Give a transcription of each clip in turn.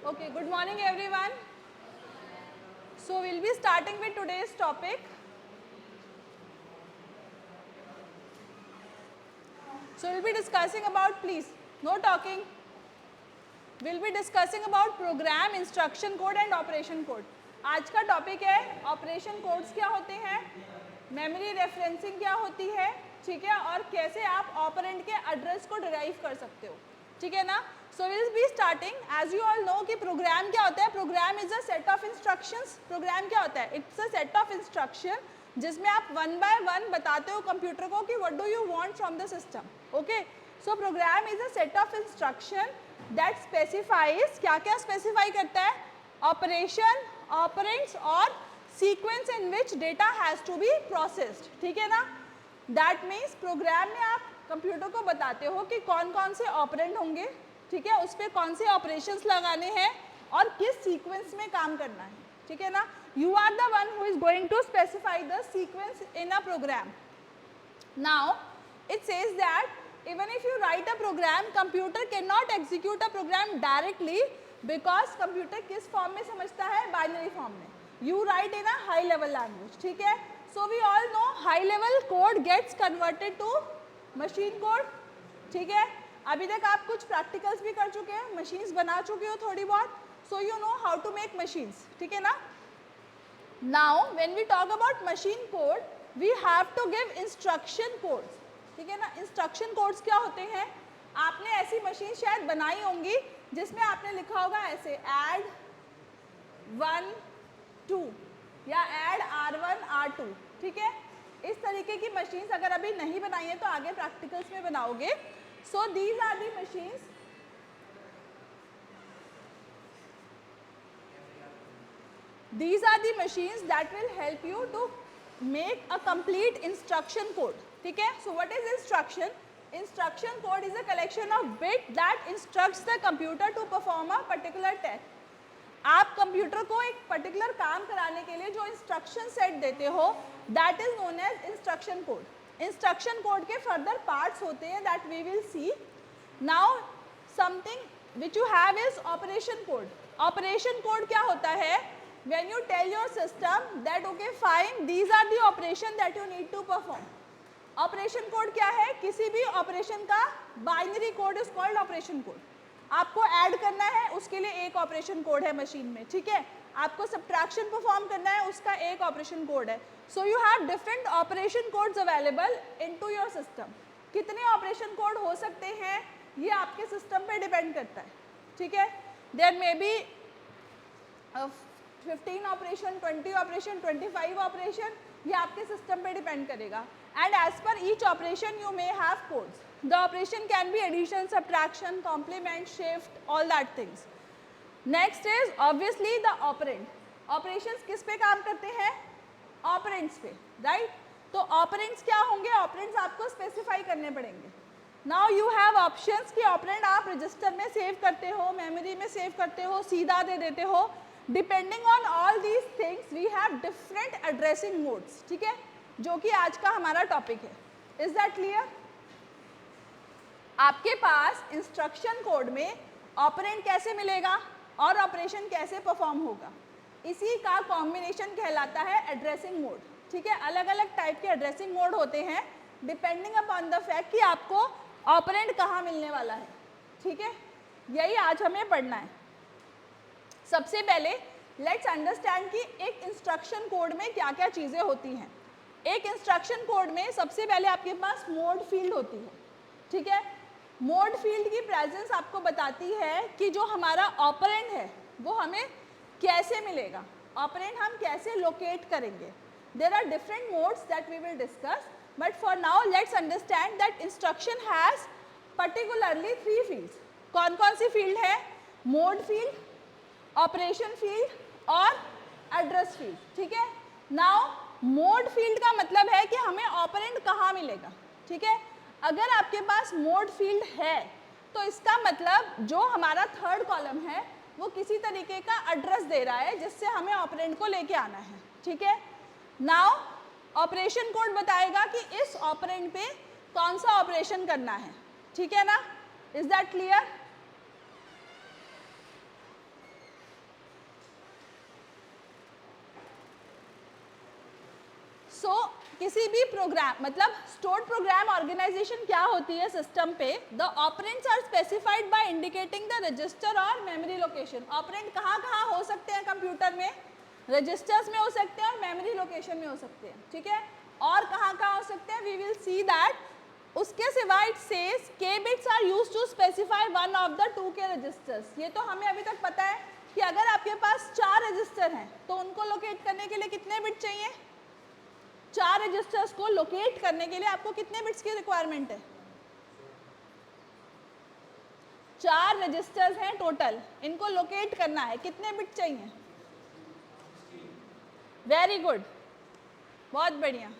Okay, good morning everyone. So we'll be starting with today's topic. So we'll be discussing about, please, no talking. We'll be discussing about program, instruction code and operation code. आज का topic है operation codes क्या होते हैं, memory referencing क्या होती है, ठीक है, और कैसे आप ऑपरेंड के एड्रेस को डिराइव कर सकते हो, ठीक है ना. So will be starting. As you all know कि प्रोग्राम क्या होता है. Program is a set of instructions. Program क्या होता है? It's a set of instruction जिसमें आप वन बाय वन बताते हो कंप्यूटर को कि what do you want from the system. Okay, so program is a set of instruction that specifies, क्या क्या स्पेसिफाई करता है, ऑपरेशन, ऑपरेंड्स और sequence in which data has to be processed, ठीक है ना. दैट मीन्स प्रोग्राम में आप कंप्यूटर को बताते हो कि कौन कौन से ऑपरेंड होंगे, ठीक है, उस पर कौन से ऑपरेशंस लगाने हैं और किस सीक्वेंस में काम करना है, ठीक है ना. You are the one who is going to specify the sequence in a program. Now it says that even if you write a program, computer cannot execute a program directly because computer किस form में समझता है, binary form में. you write in a high level language, ठीक है. so we all know high level code gets converted to machine code, ठीक है. अभी तक आप कुछ प्रैक्टिकल्स भी कर चुके हैं, मशीन्स बना चुके हो थोड़ी बहुत, so you know how to make machines, ठीक है ना. Now when we talk about machine code we have to give instruction codes, ठीक है ना. इंस्ट्रक्शन कोड्स क्या होते हैं? आपने ऐसी मशीन शायद बनाई होंगी जिसमें आपने लिखा होगा ऐसे ऐड 1 2 या ऐड R1 R2, ठीक है. इस तरीके की मशीन्स अगर अभी नहीं बनाई है तो आगे प्रैक्टिकल्स में बनाओगे. So these are the machines, these are the machines that will help you to make a complete instruction code, ठीक है. so what is instruction? instruction code is a collection of bit that instructs the computer to perform a particular task. आप computer को एक particular काम कराने के लिए जो इंस्ट्रक्शन सेट देते हो that is known as instruction code. Instruction code के फर्दर पार्ट्स होते हैं that we will see. Now something which you have is operation code. Operation code क्या होता है? when you tell your system that okay fine these are the operation that you need to perform. Operation code क्या है? किसी भी operation का binary code is called operation code. आपको add करना है उसके लिए एक ऑपरेशन कोड है मशीन में, ठीक है. आपको सब्ट्रैक्शन परफॉर्म करना है उसका एक ऑपरेशन कोड है. सो you have different operation codes available into your system. कितने ऑपरेशन कोड हो सकते हैं ये आपके सिस्टम पे डिपेंड करता है, ठीक है. There may be 15 operation, 20 operation, 25 operation, ये आपके सिस्टम पे डिपेंड करेगा. And as per each operation you may have codes. The operation can be addition, subtraction, complement, shift, all that things. Next is obviously the operand. Operations किस पे काम करते हैं? Operands पे, राइट. तो ऑपरेंड्स क्या होंगे? ऑपरेंड्स आपको स्पेसिफाई करने पड़ेंगे. नाउ यू हैव ऑप्शंस कि ऑपरेंड आप रजिस्टर में सेव करते हो, मेमोरी में सेव करते हो, सीधा दे देते हो. Depending on all these things we have different addressing modes, ठीक है, जो कि आज का हमारा टॉपिक है. Is that clear? आपके पास इंस्ट्रक्शन कोड में ऑपरेंड कैसे मिलेगा और ऑपरेशन कैसे परफॉर्म होगा, इसी का कॉम्बिनेशन कहलाता है एड्रेसिंग मोड, ठीक है. अलग अलग टाइप के एड्रेसिंग मोड होते हैं डिपेंडिंग अपॉन द फैक्ट कि आपको ऑपरेंड कहाँ मिलने वाला है, ठीक है. यही आज हमें पढ़ना है. सबसे पहले लेट्स अंडरस्टैंड कि एक इंस्ट्रक्शन कोड में क्या क्या चीज़ें होती हैं. एक इंस्ट्रक्शन कोड में सबसे पहले आपके पास मोड फील्ड होती है, ठीक है. मोड फील्ड की प्रेजेंस आपको बताती है कि जो हमारा ऑपरेंड है वो हमें कैसे मिलेगा, ऑपरेंड हम कैसे लोकेट करेंगे. There are different modes that we will discuss, but for now let's understand that instruction has particularly 3 fields. कौन कौन सी फील्ड है? मोड फील्ड, ऑपरेशन फील्ड और एड्रेस फील्ड, ठीक है. नाउ मोड फील्ड का मतलब है कि हमें ऑपरेंड कहाँ मिलेगा, ठीक है. अगर आपके पास मोड फील्ड है तो इसका मतलब जो हमारा थर्ड कॉलम है वो किसी तरीके का एड्रेस दे रहा है जिससे हमें ऑपरेंड को लेके आना है, ठीक है. नाउ ऑपरेशन कोड बताएगा कि इस ऑपरेंड पे कौन सा ऑपरेशन करना है, ठीक है ना. Is that clear? किसी भी प्रोग्राम मतलब स्टोर्ड प्रोग्राम ऑर्गेनाइजेशन क्या होती है सिस्टम पे, the operands are specified by indicating the register और मेमोरी लोकेशन। ऑपरेंड कहाँ कहाँ हो सकते हैं कंप्यूटर में, रजिस्टर्स में हो सकते हैं और मेमोरी लोकेशन में हो सकते हैं, ठीक है। और कहाँ कहाँ हो सकते हैं, वी विल सी दैट। उसके सिवाय it says K bits are used to specify one of the 2K registers. ये तो हमें अभी तक पता है कि अगर आपके पास 4 रजिस्टर हैं तो उनको लोकेट करने के लिए कितने बिट चाहिए, 4 रजिस्टर्स को लोकेट करने के लिए आपको कितने बिट्स की रिक्वायरमेंट है, 4 रजिस्टर्स हैं टोटल, इनको लोकेट करना है, कितने बिट चाहिए, वेरी गुड, बहुत बढ़िया।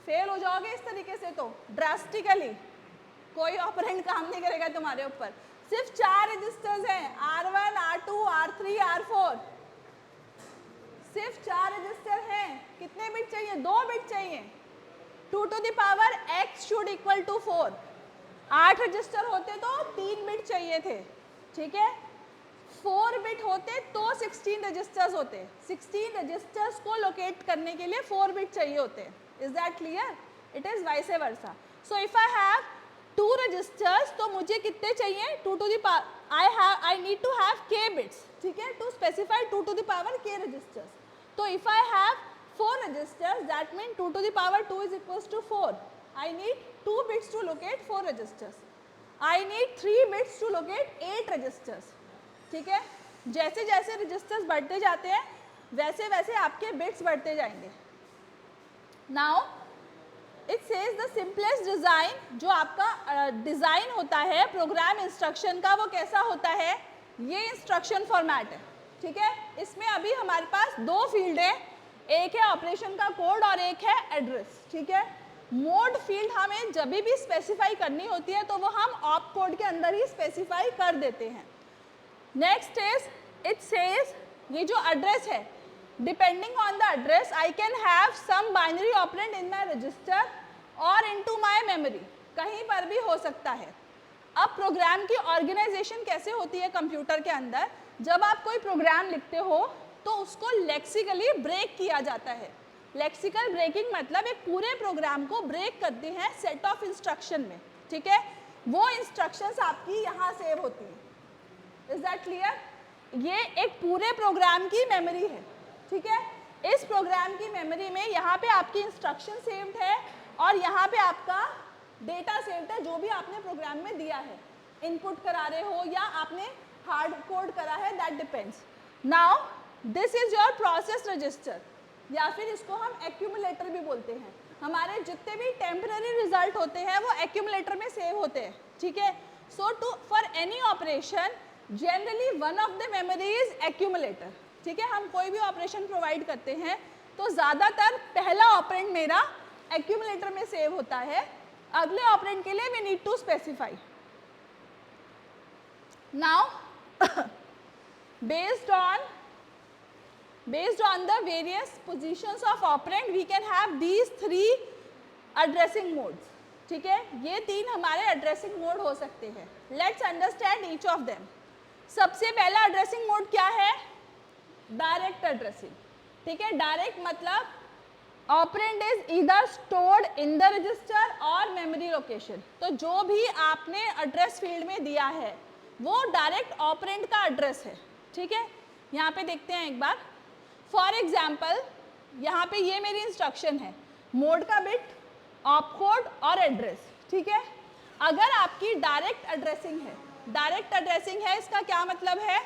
फेल हो जाओगे इस तरीके से तो ड्रास्टिकली, कोई ऑपरेंड काम नहीं करेगा तुम्हारे ऊपर। सिर्फ 4 रजिस्टर्स हैं, R1, R2, R3, R4, सिर्फ 4 रजिस्टर हैं, कितने बिट चाहिए, 2 बिट चाहिए। 2 to the power x should equal to 4, 8 register होते तो 3 बिट चाहिए थे, ठीक है। 4 बिट होते तो 16 रजिस्टर्स होते, 16 रजिस्टर्स को लोकेट करने के लिए 4 बिट चाहिए होते। Is that clear? It is vice versa. So if I have 2 registers, तो मुझे कितने चाहिए, 2 to the power I need to have k bits, ठीक है, to specify 2 to the power k registers. तो if I have 4 registers, that means 2 to the power 2 is equals to 4. I need 2 bits to locate 4 registers. I need 3 bits to locate 8 registers, ठीक है। जैसे जैसे registers बढ़ते जाते हैं वैसे वैसे आपके बिट्स बढ़ते जाएंगे। Now it says the simplest design, जो आपका डिज़ाइन होता है प्रोग्राम इंस्ट्रक्शन का, वो कैसा होता है, ये इंस्ट्रक्शन फॉर्मेट है, ठीक है। इसमें अभी हमारे पास 2 फील्ड है, एक है ऑपरेशन का कोड और एक है एड्रेस, ठीक है। मोड फील्ड हमें जब भी स्पेसिफाई करनी होती है तो वो हम ऑप कोड के अंदर ही स्पेसिफाई कर देते हैं। नेक्स्ट इज इट सेज, ये जो एड्रेस है, depending on the address I can have some binary operand in my register or into my memory, कहीं पर भी हो सकता है। अब प्रोग्राम की ऑर्गेनाइजेशन कैसे होती है कंप्यूटर के अंदर, जब आप कोई प्रोग्राम लिखते हो तो उसको लेक्सिकली ब्रेक किया जाता है। लेक्सिकल ब्रेकिंग मतलब एक पूरे प्रोग्राम को ब्रेक करते हैं सेट ऑफ इंस्ट्रक्शन में, ठीक है। वो इंस्ट्रक्शंस आपकी यहाँ सेव होती हैं। Is that clear? ये एक पूरे प्रोग्राम की मेमोरी है, ठीक है। इस प्रोग्राम की मेमोरी में यहाँ पे आपकी इंस्ट्रक्शन सेव्ड है और यहाँ पे आपका डेटा सेव्ड है, जो भी आपने प्रोग्राम में दिया है, इनपुट करा रहे हो या आपने हार्ड कोड करा है, that depends. Now this is your process register, या फिर इसको हम एक्यूमुलेटर भी बोलते हैं। हमारे जितने भी टेम्पररी रिजल्ट होते हैं वो एक्यूमुलेटर में सेव होते हैं, ठीक है। So to for any operation generally one of the memory is accumulator, ठीक है। हम कोई भी ऑपरेशन प्रोवाइड करते हैं तो ज़्यादातर पहला ऑपरेंड मेरा एक्यूमुलेटर में सेव होता है, अगले ऑपरेंड के लिए we need to specify. Now based on the various positions of operand we can have these 3 addressing modes, ठीक है। ये 3 हमारे एड्रेसिंग मोड हो सकते हैं। Let's understand each of them. सबसे पहला एड्रेसिंग मोड क्या है, डायरेक्ट एड्रेसिंग, ठीक है। डायरेक्ट मतलब operand is either stored in the register और मेमोरी लोकेशन। तो जो भी आपने एड्रेस फील्ड में दिया है वो डायरेक्ट ऑपरेंड का एड्रेस है, ठीक है। यहाँ पे देखते हैं एक बार। फॉर एग्जाम्पल यहाँ पे ये मेरी इंस्ट्रक्शन है, मोड का बिट, ऑप कोड और एड्रेस, ठीक है। अगर आपकी डायरेक्ट एड्रेसिंग है, डायरेक्ट एड्रेसिंग है इसका क्या मतलब है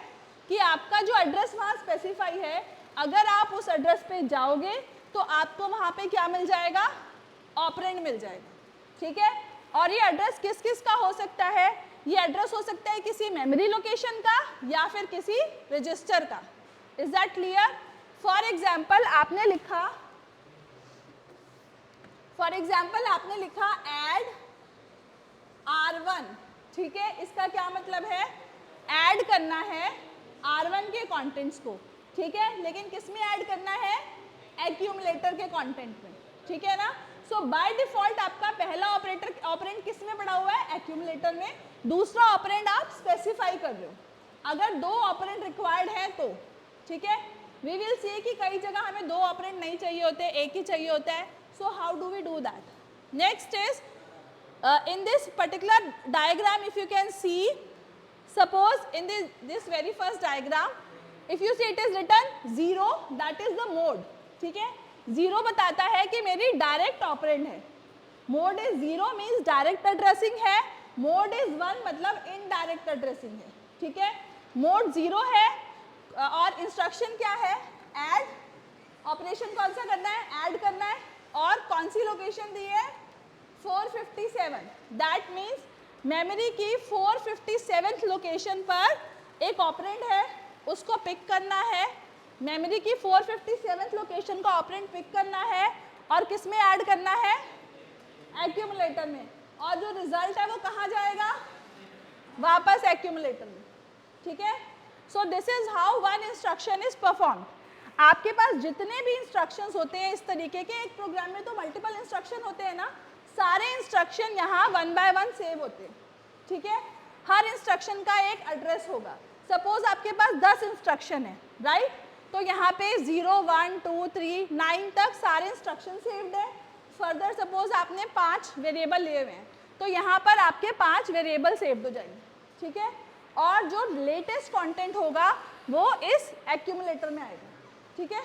कि आपका जो एड्रेस वहाँ स्पेसिफाई है, अगर आप उस एड्रेस पे जाओगे तो आपको वहाँ पे क्या मिल जाएगा, ऑपरेंड मिल जाएगा, ठीक है। और ये एड्रेस किस किस का हो सकता है, ये एड्रेस हो सकता है किसी मेमोरी लोकेशन का या फिर किसी रजिस्टर का। Is that clear? For example आपने लिखा ऐड R1, ठीक है। इसका क्या मतलब है, ऐड करना है R1 के कंटेंट्स को, ठीक है। लेकिन किस में ऐड करना है, एक्यूमुलेटर के कंटेंट में, ठीक है ना। सो बाय डिफॉल्ट आपका पहला ऑपरेंड किस में पड़ा हुआ है, एक्यूमुलेटर में। दूसरा ऑपरेंड आप स्पेसिफाई कर रहे हो, अगर 2 ऑपरेंड रिक्वायर्ड है तो, ठीक है। वी विल सी कि कई जगह हमें 2 ऑपरेंड नहीं चाहिए होते, एक ही चाहिए होता है. So how do we do that? Next is in this particular diagram, if you can see, suppose in this very first diagram, if you see it is written 0, that is the mode. ठीक है, 0 बताता है कि मेरी direct operand है. Mode is 0 means direct addressing है, mode is 1 मतलब indirect addressing है. ठीक है, मोड 0 है और इंस्ट्रक्शन क्या है? ऐड. ऑपरेशन कौन सा करना है? ऐड करना है. और कौन सी लोकेशन दी है? 457. दैट मीन्स मेमोरी की 457th लोकेशन पर एक ऑपरेंड है, उसको पिक करना है. मेमोरी की 457th लोकेशन का ऑपरेंड पिक करना है और किस में ऐड करना है? एक्यूमुलेटर में. और जो रिजल्ट है वो कहाँ जाएगा? वापस एक्यूमुलेटर में. ठीक है, so this is how one instruction is performed. आपके पास जितने भी इंस्ट्रक्शंस होते हैं इस तरीके के, एक प्रोग्राम में तो मल्टीपल इंस्ट्रक्शन होते हैं ना, सारे इंस्ट्रक्शन यहाँ 1 by 1 सेव होते हैं. ठीक है, हर इंस्ट्रक्शन का एक एड्रेस होगा. सपोज आपके पास 10 इंस्ट्रक्शन है, राइट? तो यहाँ पे 0, 1, 2, 3, 9 तक सारे इंस्ट्रक्शन सेव्ड है. फर्दर सपोज आपने 5 वेरिएबल लिए हुए हैं, तो यहाँ पर आपके 5 वेरिएबल सेव्ड हो जाएंगे. ठीक है, और जो लेटेस्ट कंटेंट होगा वो इस एक्यूमुलेटर में आएगा. ठीक है,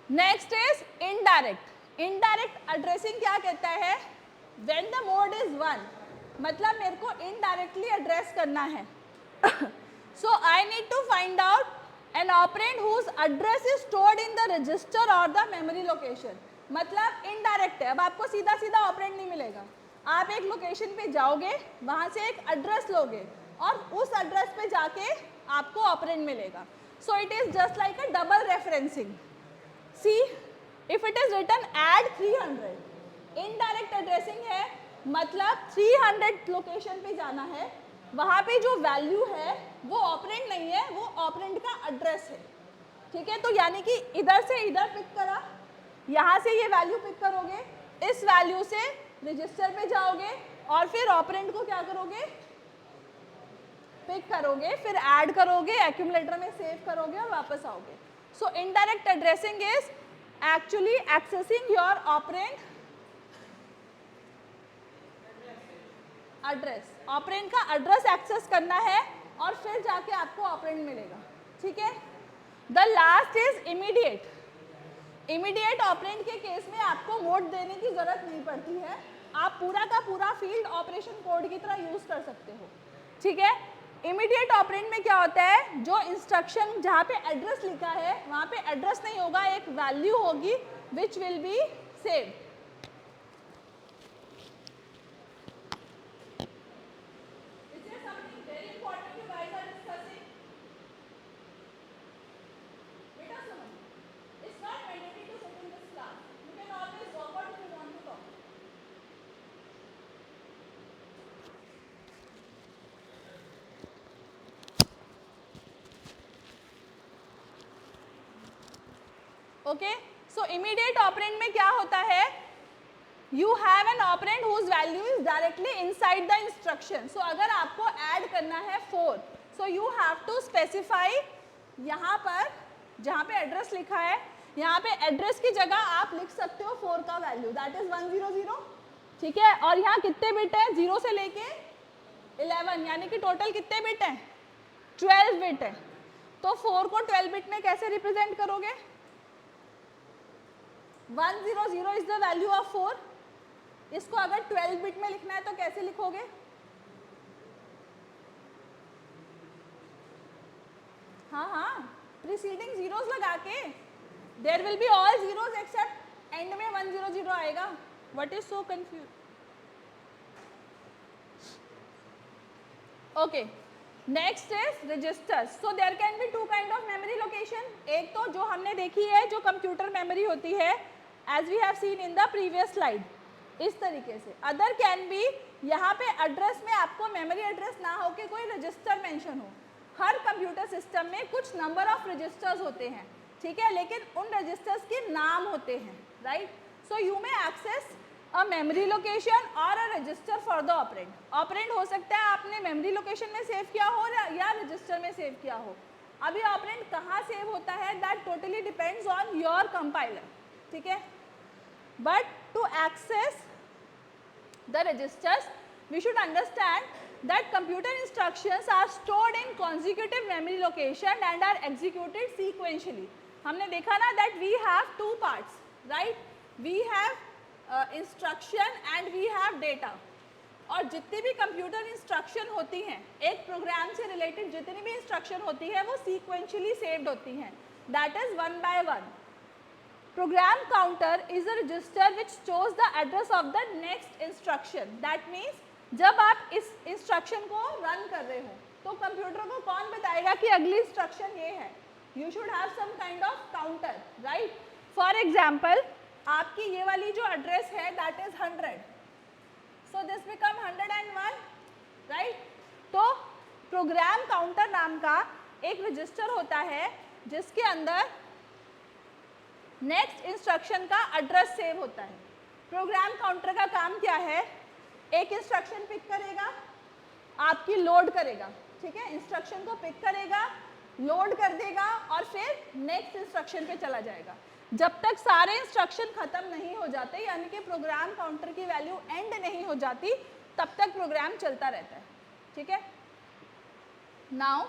next is indirect. Indirect addressing क्या कहता है? व्हेन द मोड इज 1, मतलब मेरे को इनडायरेक्टली एड्रेस करना है. So I need to find out an operand whose address is stored in the register और द मेमोरी लोकेशन. मतलब इनडायरेक्ट है. अब आपको सीधा सीधा ऑपरेंड नहीं मिलेगा. आप एक लोकेशन पे जाओगे, वहां से एक एड्रेस लोगे और उस एड्रेस पे जाके आपको ऑपरेंड मिलेगा. So it is just like a double referencing. See, if it is written add 300, indirect addressing है, मतलब 300 लोकेशन पे जाना है. वहाँ पे जो वैल्यू है वो ऑपरेंड नहीं है, वो ऑपरेंड का एड्रेस है. ठीक है, तो यानी कि इधर से इधर पिक करा, यहाँ से ये वैल्यू पिक करोगे, इस वैल्यू से रजिस्टर पे जाओगे और फिर ऑपरेंड को क्या करोगे? पिक करोगे, फिर ऐड करोगे, एक्यूमुलेटर में सेव करोगे और वापस आओगे. So indirect addressing is actually accessing your operand address. Operand का एड्रेस एक्सेस करना है और फिर जाके आपको ऑपरेंड मिलेगा. ठीक है, the last is immediate. Immediate operand के केस में आपको मोड देने की जरूरत नहीं पड़ती है. आप पूरा का पूरा फील्ड ऑपरेशन कोड की तरह यूज कर सकते हो. ठीक है, इमीडिएट ऑपरेंड में क्या होता है? जो इंस्ट्रक्शन जहाँ पे एड्रेस लिखा है वहाँ पे एड्रेस नहीं होगा, एक वैल्यू होगी which will be saved. Okay, so immediate operand में क्या होता है? You have an operand whose value is directly inside the instruction. So अगर आपको ऐड करना है 4, so you have to specify. यहाँ पर जहाँ पे एड्रेस लिखा है, यहाँ पे एड्रेस की जगह आप लिख सकते हो 4 का वैल्यू, दैट इज 100. ठीक है, और यहाँ कितने बिट है? 0 से लेके 11, यानी कि टोटल कितने बिट हैं? 12 बिट है. तो 4 को 12 बिट में कैसे रिप्रेजेंट करोगे? 100 इज द वैल्यू ऑफ 4. इसको अगर 12 बिट में लिखना है तो कैसे लिखोगे? हाँ, प्रीसीडिंग जीरोस लगा के. There will be all zeros except end में 100 आएगा. What is so confused? Okay, next is registers. So there can be 2 kind of memory location. एक तो जो हमने देखी है, जो कंप्यूटर मेमोरी होती है, as we have seen in the previous slide, इस तरीके से. अदर कैन बी, यहाँ पे एड्रेस में आपको मेमोरी एड्रेस ना हो के कोई रजिस्टर मेंशन हो. हर कंप्यूटर सिस्टम में कुछ नंबर ऑफ रजिस्टर्स होते हैं. ठीक है, लेकिन उन रजिस्टर्स के नाम होते हैं, right? So you may access a memory location और a register for the operand. Operand हो सकता है आपने मेमोरी लोकेशन में सेव किया हो या रजिस्टर में सेव किया हो। अभी ऑपरेंड कहाँ सेव होता है that totally depends on your compiler, ठीक है। But to access the registers we should understand that computer instructions are stored in consecutive memory location and are executed sequentially. हमने देखा ना that we have two parts, right? We have instruction and we have data. और जितनी भी computer instruction होती हैं, एक programme से रिलेटेड जितनी भी इंस्ट्रक्शन होती है वो सीक्वेंशियली सेव्ड होती हैं, that is one by one. Programme counter is a register which stores the address of the next instruction. That means जब आप इस इंस्ट्रक्शन को रन कर रहे हो तो कंप्यूटर को कौन बताएगा कि अगली इंस्ट्रक्शन ये है। You should have some kind of counter, right. For example आपकी ये वाली जो एड्रेस है that is 100, so this become 101, right. तो प्रोग्राम काउंटर नाम का एक रजिस्टर होता है जिसके अंदर नेक्स्ट इंस्ट्रक्शन का एड्रेस सेव होता है। प्रोग्राम काउंटर का काम क्या है, एक इंस्ट्रक्शन पिक करेगा, आपकी लोड करेगा, ठीक है, इंस्ट्रक्शन को पिक करेगा, लोड कर देगा और फिर नेक्स्ट इंस्ट्रक्शन पे चला जाएगा। जब तक सारे इंस्ट्रक्शन खत्म नहीं हो जाते यानी कि प्रोग्राम काउंटर की वैल्यू एंड नहीं हो जाती तब तक प्रोग्राम चलता रहता है, ठीक है। Now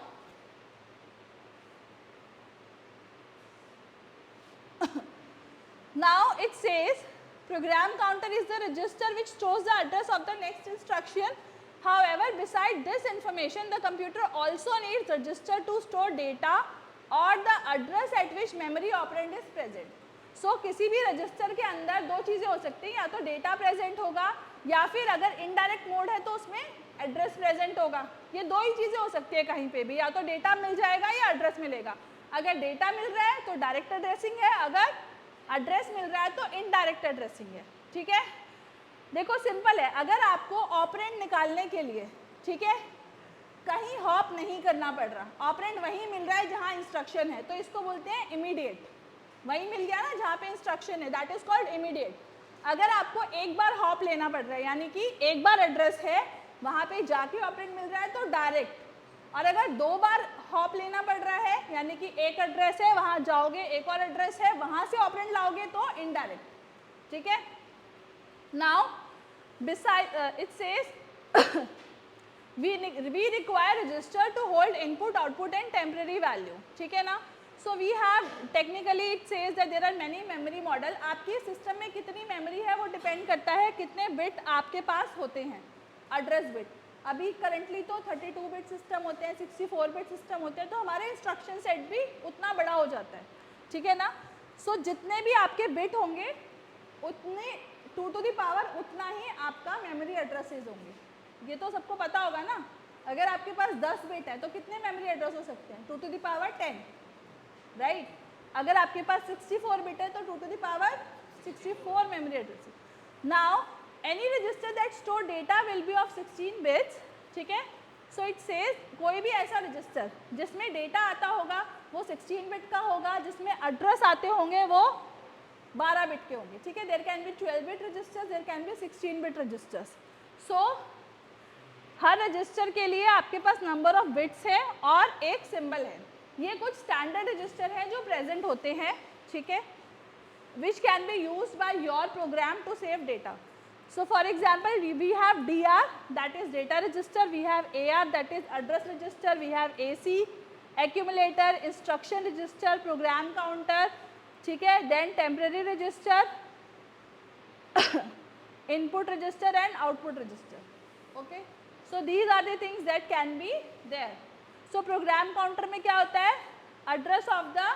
now it says program counter is the register which stores the address of the next instruction. However, beside this information, the computer also needs register to store data or the address at which memory operand is present. So किसी भी register के अंदर दो चीज़ें हो सकती हैं, या तो डेटा प्रेजेंट होगा या फिर अगर इनडायरेक्ट मोड है तो उसमें एड्रेस प्रेजेंट होगा। ये दो ही चीज़ें हो सकती है कहीं पे भी, या तो डेटा मिल जाएगा या एड्रेस मिलेगा। अगर डेटा मिल रहा है तो डायरेक्ट एड्रेसिंग है, अगर एड्रेस मिल रहा है तो इनडायरेक्ट एड्रेसिंग है, ठीक है। देखो सिंपल है, अगर आपको ऑपरेंड निकालने के लिए, ठीक है, कहीं हॉप नहीं करना पड़ रहा, ऑपरेंड वहीं मिल रहा है जहाँ इंस्ट्रक्शन है, तो इसको बोलते हैं इमीडिएट। वहीं मिल गया ना जहाँ पे इंस्ट्रक्शन है, दैट इज कॉल्ड इमीडिएट। अगर आपको एक बार हॉप लेना पड़ रहा है यानी कि एक बार एड्रेस है वहाँ पे जाके ऑपरेंड मिल रहा है तो डायरेक्ट, और अगर दो बार हॉप लेना पड़ रहा है यानी कि एक एड्रेस है वहाँ जाओगे, एक और एड्रेस है वहाँ से ऑपरेंड लाओगे तो इनडायरेक्ट, ठीक है। Now beside it says we require register to hold input, output and temporary value, ठीक है ना। So we have technically it says that there are many memory model. आपके सिस्टम में कितनी मेमोरी है वो डिपेंड करता है कितने बिट आपके पास होते हैं, एड्रेस बिट। अभी करंटली तो 32 बिट सिस्टम होते हैं, 64 बिट सिस्टम होते हैं, तो हमारे इंस्ट्रक्शन सेट भी उतना बड़ा हो जाता है, ठीक है ना। सो जितने भी आपके बिट होंगे उतने 2 to the पावर उतना ही आपका मेमोरी एड्रेसेस होंगे। ये तो सबको पता होगा ना। अगर आपके पास 10 बिट है तो कितने मेमोरी एड्रेस हो सकते हैं, 2 to the पावर 10, राइट। अगर आपके पास 64 बिट है तो 2 to the power 64 memory addresses. Now any register that store data will be of 16 bits, ठीक है। सो इट सेज कोई भी ऐसा रजिस्टर जिसमें डेटा आता होगा वो 16 बिट का होगा, जिसमें एड्रेस आते होंगे वो 12 बिट के होंगे, ठीक है। There can be 12 bit registers, there can be 16 bit registers. सो हर रजिस्टर के लिए आपके पास नंबर ऑफ बिट्स है और एक सिंबल है। ये कुछ स्टैंडर्ड रजिस्टर हैं जो प्रेजेंट होते हैं, ठीक है, which can be used by your program to save data. So for example, we have DR, that is data register, we have AR, that is address register, we have AC, accumulator, instruction register, program counter, ठीक है, then temporary register, input register and output register, okay. So these are the things that can be there. So program counter में क्या होता है, address of the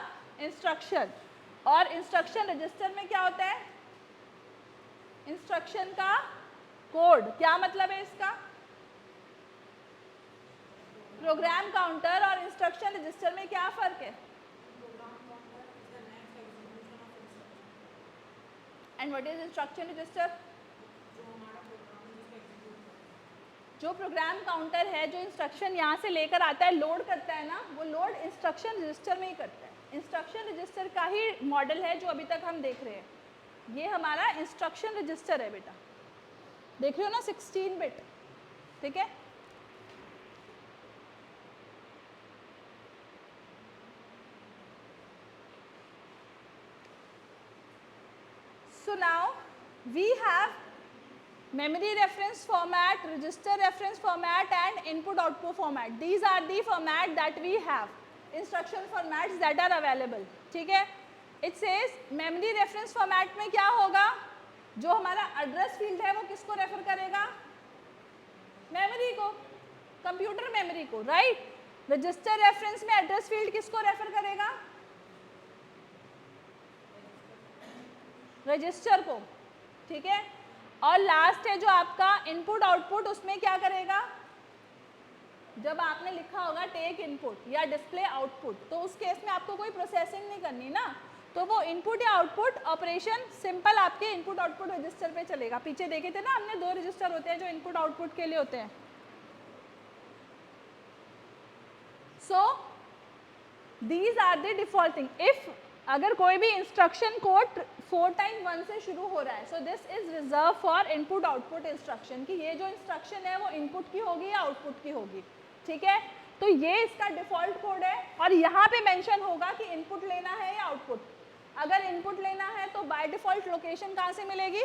instruction, और instruction register में क्या होता है, इंस्ट्रक्शन का कोड। क्या मतलब है इसका, प्रोग्राम काउंटर और इंस्ट्रक्शन रजिस्टर में क्या फर्क है, and what is instruction register. जो प्रोग्राम काउंटर है, जो इंस्ट्रक्शन यहाँ से लेकर आता है, लोड करता है ना, वो लोड इंस्ट्रक्शन रजिस्टर में ही करता है। इंस्ट्रक्शन रजिस्टर का ही मॉडल है जो अभी तक हम देख रहे हैं। ये हमारा इंस्ट्रक्शन रजिस्टर है बेटा। देख रहे हो ना 16 बिट, ठीक है। So now we have memory reference format, register reference format and input output format. These are the format that we have, instruction formats that are available, ठीक है। It says memory reference format में क्या होगा, जो हमारा address field है वो किसको रेफर करेगा, मेमोरी को, कंप्यूटर मेमोरी को, राइट। रजिस्टर रेफरेंस में एड्रेस फील्ड किसको रेफर करेगा, रजिस्टर को, ठीक है। और लास्ट है जो आपका इनपुट आउटपुट, उसमें क्या करेगा, जब आपने लिखा होगा टेक इनपुट या डिस्प्ले आउटपुट, तो उस केस में आपको कोई प्रोसेसिंग नहीं करनी ना, तो वो इनपुट या आउटपुट ऑपरेशन सिंपल आपके इनपुट आउटपुट रजिस्टर पे चलेगा। पीछे देखे थे ना हमने, 2 रजिस्टर होते हैं जो इनपुट आउटपुट के लिए होते हैं। So these are the default thing. If अगर कोई भी इंस्ट्रक्शन कोड 4 टाइम 1 से शुरू हो रहा है, so this is reserve for input output instruction, कि ये जो इंस्ट्रक्शन है वो इनपुट की होगी या आउटपुट की होगी, ठीक है। तो ये इसका डिफॉल्ट कोड है और यहाँ पे मेंशन होगा कि इनपुट लेना है या आउटपुट। अगर इनपुट लेना है तो बाय डिफॉल्ट लोकेशन कहाँ से मिलेगी,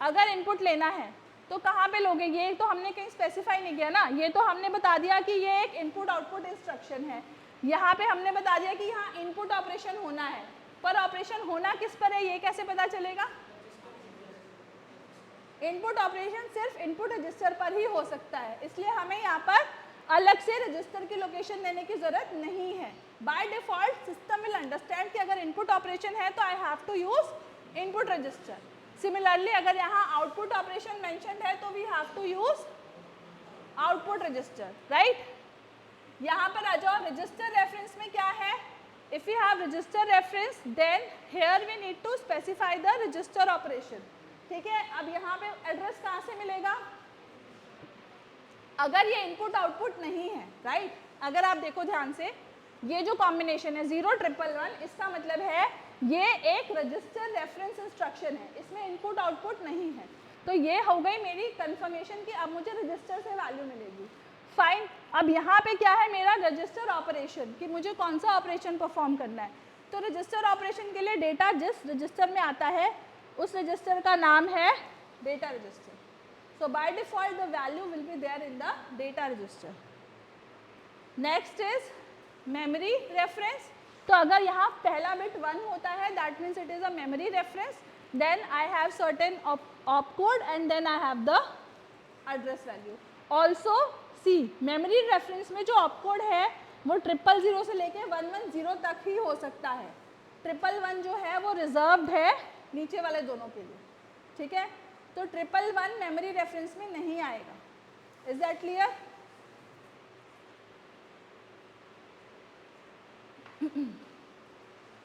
अगर इनपुट लेना है तो कहाँ पे लोगे, ये तो हमने कहीं स्पेसिफाई नहीं किया ना, ये तो हमने बता दिया कि ये एक इनपुट आउटपुट इंस्ट्रक्शन है। यहाँ पे हमने बता दिया कि यहाँ इनपुट ऑपरेशन होना है, पर ऑपरेशन होना किस पर है ये कैसे पता चलेगा, इनपुट ऑपरेशन सिर्फ इनपुट रजिस्टर पर ही हो सकता है, इसलिए हमें यहाँ पर अलग से रजिस्टर की लोकेशन देने की जरूरत नहीं है। By default system will understand कि अगर इनपुट ऑपरेशन है तो I have to use input register. Similarly अगर यहाँ आउटपुट ऑपरेशन मेंशन्ड है तो we have to use output register, right. यहाँ पर आ जाओ, रजिस्टर रेफरेंस में क्या है, if you have register reference then here we need to specify the register operation, ठीक है। अब यहाँ पे एड्रेस कहाँ से मिलेगा, अगर ये इनपुट आउटपुट नहीं है, राइट। अगर आप देखो ध्यान से, ये जो कॉम्बिनेशन है 01111, इसका मतलब है ये एक रजिस्टर रेफरेंस इंस्ट्रक्शन है, इसमें इनपुट आउटपुट नहीं है, तो ये हो गई मेरी कंफर्मेशन कि अब मुझे रजिस्टर से वैल्यू मिलेगी। फाइन, अब यहाँ पे क्या है मेरा रजिस्टर ऑपरेशन, कि मुझे कौन सा ऑपरेशन परफॉर्म करना है। तो रजिस्टर ऑपरेशन के लिए डेटा जिस रजिस्टर में आता है उस रजिस्टर का नाम है data register. So by default the value will be there in the data register. Next is memory reference. तो अगर यहाँ पहला बिट 1 होता है that means it is a memory reference. Then I have certain opcode and then I have the address value. Also see memory reference में जो opcode है वो 000 से लेके 110 तक ही हो सकता है। 111 जो है वो रिजर्व्ड है नीचे वाले दोनों के लिए, ठीक है। तो 111 मेमोरी रेफरेंस में नहीं आएगा। Is that clear?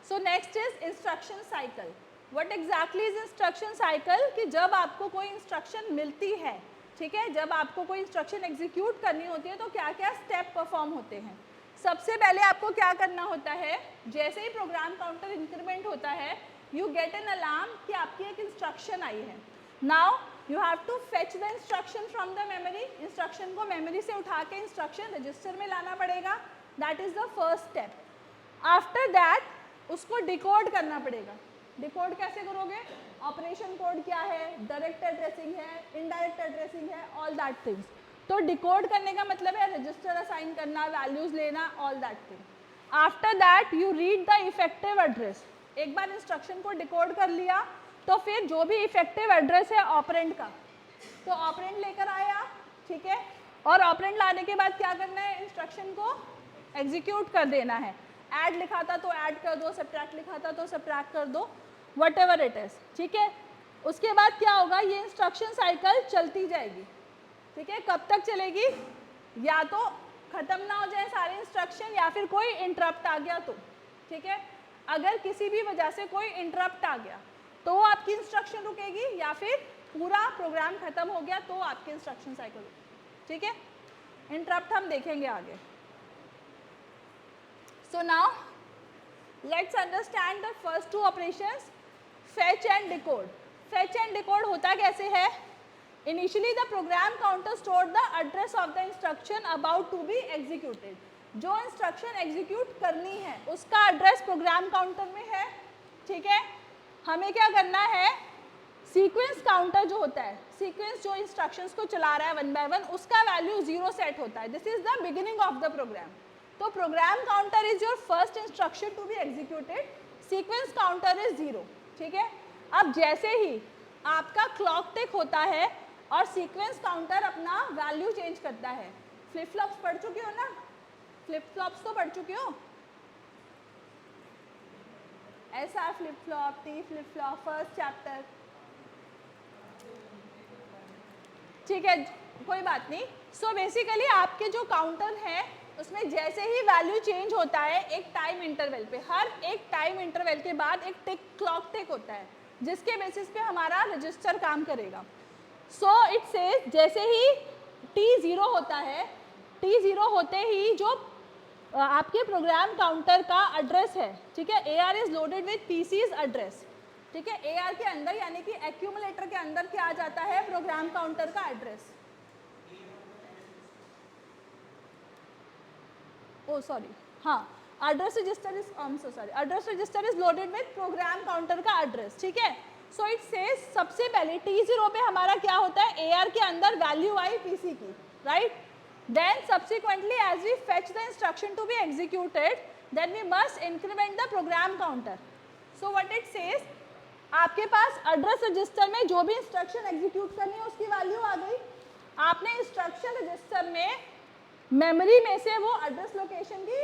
So next is instruction cycle. What exactly is instruction cycle, कि जब आपको कोई इंस्ट्रक्शन मिलती है, ठीक है, जब आपको कोई इंस्ट्रक्शन एग्जीक्यूट करनी होती है तो क्या क्या स्टेप परफॉर्म होते हैं। सबसे पहले आपको क्या करना होता है, जैसे ही प्रोग्राम काउंटर इंक्रीमेंट होता है यू गेट एन अलार्म कि आपकी एक इंस्ट्रक्शन आई है। Now you have to fetch the instruction from the memory. Instruction को मेमोरी से उठा के इंस्ट्रक्शन रजिस्टर में लाना पड़ेगा, that is the first step. After that उसको डिकोड करना पड़ेगा। डिकोड कैसे करोगे, ऑपरेशन कोड क्या है, डायरेक्ट एड्रेसिंग है, इनडायरेक्ट एड्रेसिंग है, ऑल दैट थिंग्स। तो डिकोड करने का मतलब है रजिस्टर असाइन करना, वैल्यूज लेना, all that thing. After that you read the effective address. एक बार इंस्ट्रक्शन को डिकोड कर लिया तो फिर जो भी इफेक्टिव एड्रेस है ऑपरेंड का, तो ऑपरेंड लेकर आए आप, ठीक है। और ऑपरेंड लाने के बाद क्या करना है, इंस्ट्रक्शन को एग्जीक्यूट कर देना है। ऐड लिखा था तो ऐड कर दो, सब्ट्रैक्ट लिखा था तो सब्ट्रैक्ट कर दो, वट एवर इट इज, ठीक है। उसके बाद क्या होगा, ये इंस्ट्रक्शन साइकिल चलती जाएगी, ठीक है। कब तक चलेगी, या तो खत्म ना हो जाए सारे इंस्ट्रक्शन या फिर कोई इंटरप्ट आ गया तो, ठीक है। अगर किसी भी वजह से कोई इंटरप्ट आ गया तो आपकी इंस्ट्रक्शन रुकेगी, या फिर पूरा प्रोग्राम खत्म हो गया तो आपकी इंस्ट्रक्शन साइकिल रुकेगी, ठीक है। इंटरप्ट हम देखेंगे आगे। So now let's understand the first 2 operations, fetch and decode. Fetch and decode होता कैसे है, initially the program counter store the address of the instruction about to be executed, जो इंस्ट्रक्शन एग्जीक्यूट करनी है उसका एड्रेस प्रोग्राम काउंटर में है, ठीक है। हमें क्या करना है, सीक्वेंस काउंटर जो होता है, सीक्वेंस जो इंस्ट्रक्शंस को चला रहा है वन बाय वन, उसका वैल्यू 0 सेट होता है, this is the beginning of the program. तो program counter is your first instruction to be executed, sequence counter is 0, ठीक है। अब जैसे ही आपका क्लॉक टिक होता है और सीक्वेंस काउंटर अपना वैल्यू चेंज करता है, फ्लिप फ्लॉप्स पढ़ चुके हो ना, फ्लिप फ्लॉप्स तो पढ़ चुके हो, SR flip flop, T flip flop, first chapter, ठीक है, कोई बात नहीं। सो बेसिकली आपके जो काउंटर है उसमें जैसे ही वैल्यू चेंज होता है एक टाइम इंटरवल पे, हर एक टाइम इंटरवल के बाद एक टिक, क्लॉक टिक होता है जिसके बेसिस पे हमारा रजिस्टर काम करेगा। सो इट सेज जैसे ही T0 होता है, T0 होते ही जो आपके प्रोग्राम काउंटर का एड्रेस है, ठीक है, AR is loaded with PC's address, ठीक है। AR के अंदर यानी कि एक्यूमुलेटर के अंदर क्या आ जाता है, प्रोग्राम काउंटर का एड्रेस, ओ सॉरी, हाँ, address register is address register is loaded with program counter का एड्रेस, ठीक है। सो इट सेज सबसे पहले T0 पे हमारा क्या होता है, AR के अंदर वैल्यू आई PC की, right. Then subsequently as we fetch the instruction to be executed, then we must increment the program counter. So what it says, आपके पास एड्रेस रजिस्टर में जो भी इंस्ट्रक्शन एग्जीक्यूट करनी है उसकी वैल्यू आ गई, आपने इंस्ट्रक्शन रजिस्टर में मेमोरी में से वो एड्रेस लोकेशन की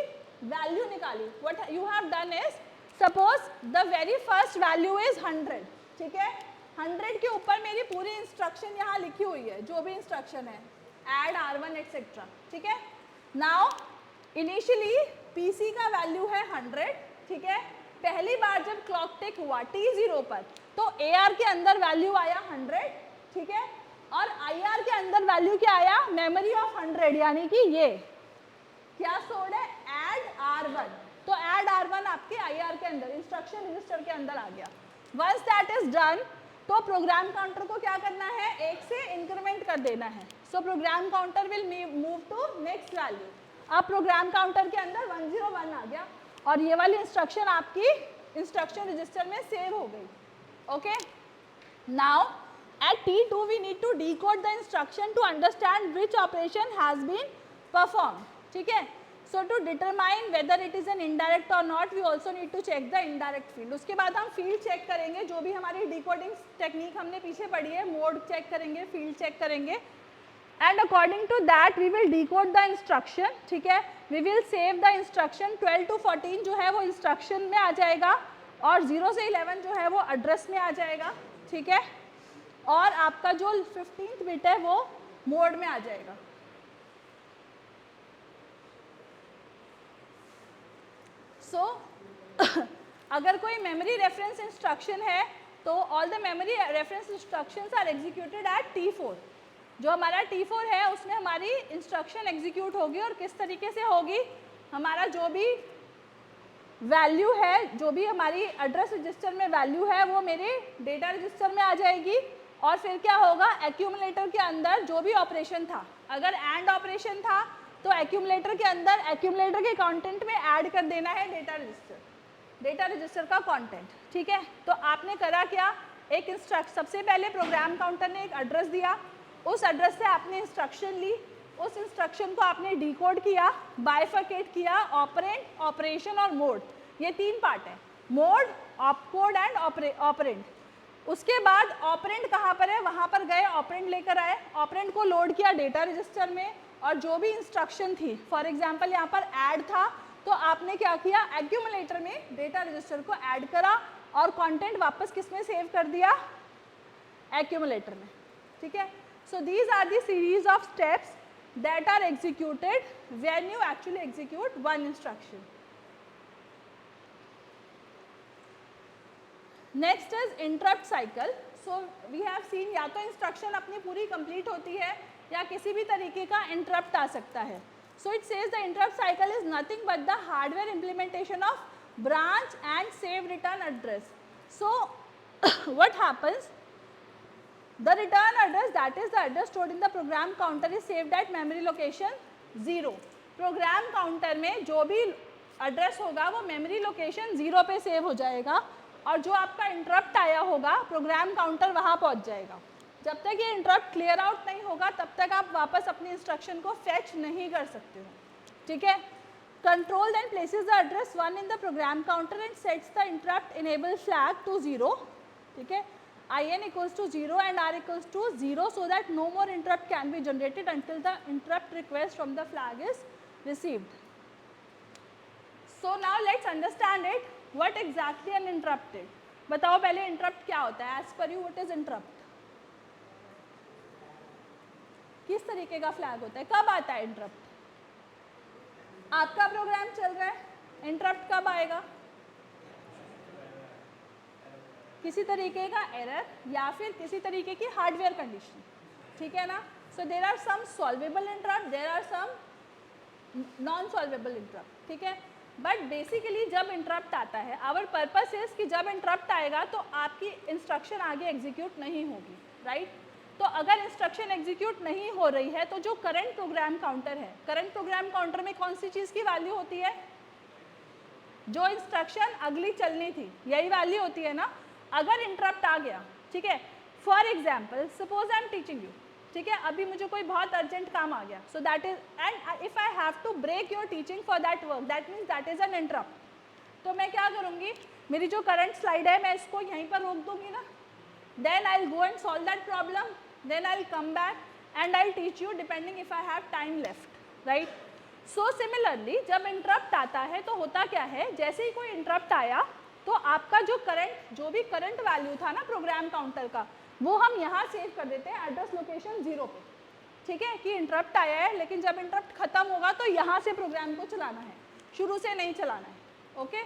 वैल्यू निकाली। What you have done is, suppose the very first value is 100, ठीक है, 100 के ऊपर मेरी पूरी इंस्ट्रक्शन यहाँ लिखी हुई है, जो भी इंस्ट्रक्शन है, add R1 एक्सेट्रा, ठीक है। नाउ इनिशियली PC का वैल्यू है 100, ठीक है। पहली बार जब क्लॉक टिक हुआ T0 पर तो AR के अंदर वैल्यू आया 100, ठीक है, और IR के अंदर वैल्यू क्या आया, मेमोरी ऑफ 100, यानी कि ये क्या स्टोर्ड है, add R1, तो add R1 आपके IR के अंदर इंस्ट्रक्शन रजिस्टर के अंदर आ गया। वंस दैट इज डन तो प्रोग्राम काउंटर को क्या करना है, 1 से इंक्रीमेंट कर देना है। So program counter will move to next value. अब प्रोग्राम काउंटर के अंदर 101 आ गया और ये वाली इंस्ट्रक्शन आपकी इंस्ट्रक्शन रजिस्टर में सेव हो गई, okay. Now at T2 we need to decode the instruction to understand which operation has been perform, ठीक है। So to determine whether it is an indirect or not, we also need to check the indirect field. उसके बाद हम field check करेंगे, जो भी हमारी decoding technique हमने पीछे पढ़ी है, मोड चेक करेंगे, फील्ड चेक करेंगे, and according to that we will decode the instruction, ठीक है। We will save the instruction, 12 to 14 जो है वो इंस्ट्रक्शन में आ जाएगा और 0 से 11 जो है वो एड्रेस में आ जाएगा, ठीक है, और आपका जो 15th बिट है वो मोड में आ जाएगा। सो अगर कोई मेमोरी रेफरेंस इंस्ट्रक्शन है तो all the memory reference instructions are executed at T4। जो हमारा T4 है उसमें हमारी इंस्ट्रक्शन एग्जीक्यूट होगी और किस तरीके से होगी, हमारा जो भी वैल्यू है, जो भी हमारी एड्रेस रजिस्टर में वैल्यू है वो मेरे डेटा रजिस्टर में आ जाएगी और फिर क्या होगा, एक्यूमुलेटर के अंदर जो भी ऑपरेशन था, अगर एंड ऑपरेशन था तो एक्यूमुलेटर के अंदर एक्यूमुलेटर के कंटेंट में ऐड कर देना है डेटा रजिस्टर का कंटेंट, ठीक है। तो आपने करा क्या, एक सबसे पहले प्रोग्राम काउंटर ने एक एड्रेस दिया, उस एड्रेस से आपने इंस्ट्रक्शन ली, उस इंस्ट्रक्शन को आपने डिकोड किया, बाइफरकेट किया, ऑपरेंड, ऑपरेशन और मोड, ये 3 पार्ट है, मोड, ऑपकोड एंड ऑपरेंड। उसके बाद ऑपरेंड कहाँ पर है, वहाँ पर गए, ऑपरेंड लेकर आए, ऑपरेंड को लोड किया डेटा रजिस्टर में और जो भी इंस्ट्रक्शन थी, फॉर एग्जांपल यहाँ पर ऐड था तो आपने क्या किया, एक्यूमुलेटर में डेटा रजिस्टर को ऐड करा और कंटेंट वापस किस में सेव कर दिया, एक्यूमुलेटर में, ठीक है। So these are the series of steps that are executed when you actually execute one instruction. Next is interrupt cycle. So we have seen, या तो इंस्ट्रक्शन अपनी पूरी कंप्लीट होती है या किसी भी तरीके का इंटरप्ट आ सकता है। So it says the interrupt cycle is nothing but the hardware implementation of branch and save return address. So what happens, The return address, that is the address stored in the program counter, is saved at memory location 0. Program counter में जो भी address होगा वो memory location 0 पे save हो जाएगा और जो आपका इंटरप्ट आया होगा प्रोग्राम काउंटर वहाँ पहुँच जाएगा. जब तक ये इंटरप्ट क्लियर आउट नहीं होगा तब तक आप वापस अपनी इंस्ट्रक्शन को फेच नहीं कर सकते हो. ठीक है. Control then places the address 1 in the program counter and sets the interrupt enable flag to 0. ठीक है. in equals to 0 and r equals to 0 so that no more interrupt can be generated until the interrupt request from the flag is received. So now let's understand it. What exactly an interrupt is? बताओ पहले interrupt क्या होता है? As per you, what is interrupt? किस तरीके का flag होता है? कब आता है interrupt? आपका प्रोग्राम चल रहा है, interrupt कब आएगा? किसी तरीके का एरर या फिर किसी तरीके की हार्डवेयर कंडीशन. ठीक है ना. So there are some solvable interrupt, there are some non solvable interrupt. ठीक है. बट बेसिकली जब इंटरप्ट आता है, आवर पर्पस इज कि जब इंटरप्ट आएगा तो आपकी इंस्ट्रक्शन आगे एग्जीक्यूट नहीं होगी. राइट. तो अगर इंस्ट्रक्शन एग्जीक्यूट नहीं हो रही है तो जो करंट प्रोग्राम काउंटर है, करंट प्रोग्राम काउंटर में कौन सी चीज़ की वैल्यू होती है? जो इंस्ट्रक्शन अगली चलनी थी यही वैल्यू होती है ना. अगर इंटरप्ट आ गया, ठीक है, for example suppose I am teaching you. ठीक है. अभी मुझे कोई बहुत अर्जेंट काम आ गया, so that is and if I have to break your teaching for that work, that means that is an interrupt. तो मैं क्या करूँगी, मेरी जो करंट स्लाइड है मैं इसको यहीं पर रोक दूंगी ना. Then I will go and solve that problem, then I will come back and I will teach you depending if I have time left. Right. So similarly जब इंटरप्ट आता है तो होता क्या है, जैसे ही कोई इंटरप्ट आया तो आपका जो भी करंट वैल्यू था ना प्रोग्राम काउंटर का, वो हम यहाँ सेव कर देते हैं एड्रेस लोकेशन 0 पे. ठीक है. कि इंटरप्ट आया है, लेकिन जब इंटरप्ट खत्म होगा तो यहाँ से प्रोग्राम को चलाना है, शुरू से नहीं चलाना है. ओके.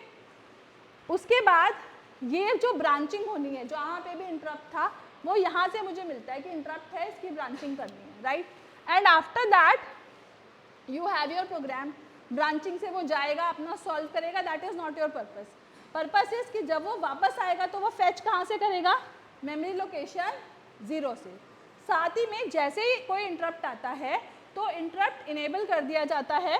उसके बाद ये जो ब्रांचिंग होनी है, जहाँ पे भी इंटरप्ट था वो यहाँ से मुझे मिलता है कि इंटरप्ट है, इसकी ब्रांचिंग करनी है. Right. And after that you have your program. Branching से वो जाएगा, अपना सॉल्व करेगा. That is not your purpose. Purpose इज कि जब वो वापस आएगा तो वो फेच कहाँ से करेगा? मेमोरी लोकेशन 0 से. साथ ही में जैसे ही कोई इंटरप्ट आता है तो इंटरप्ट इनेबल कर दिया जाता है.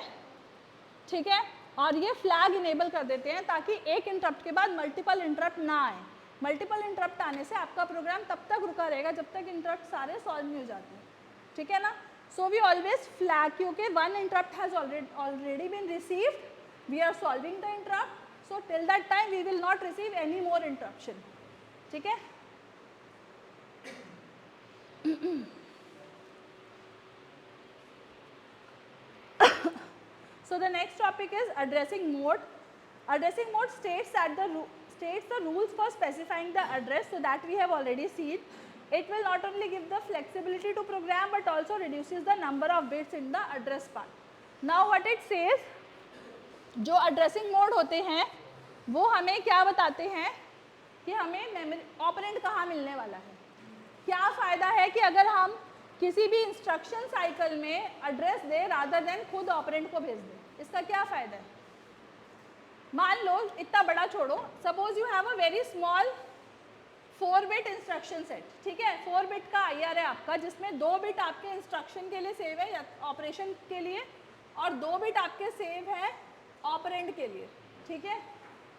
ठीक है. और ये फ्लैग इनेबल कर देते हैं ताकि एक इंटरप्ट के बाद मल्टीपल इंटरप्ट ना आए. मल्टीपल इंटरप्ट आने से आपका प्रोग्राम तब तक रुका रहेगा जब तक इंटरप्ट सारे सॉल्व नहीं हो जाते. ठीक है ना. सो वी ऑलवेज फ्लैग, क्योंकि one interrupt has already been received, we are solving the interrupt. So till that time we will not receive any more interruption. ठीक है. So the next topic is addressing mode. Addressing mode states the rules for specifying the address, so that we have already seen. It will not only give the flexibility to program but also reduces the number of bits in the address part. Now what it says, जो addressing mode होते हैं वो हमें क्या बताते हैं कि हमें मेमोरी ऑपरेंड कहाँ मिलने वाला है. क्या फ़ायदा है कि अगर हम किसी भी इंस्ट्रक्शन साइकिल में एड्रेस दें रादर देन खुद ऑपरेंड को भेज दें. इसका क्या फ़ायदा है? मान लो इतना बड़ा छोड़ो, suppose you have a very small 4 bit instruction set. ठीक है. 4 बिट का IR है आपका, जिसमें 2 बिट आपके इंस्ट्रक्शन के लिए सेव है या ऑपरेशन के लिए, और 2 बिट आपके सेव है ऑपरेंड के लिए. ठीक है.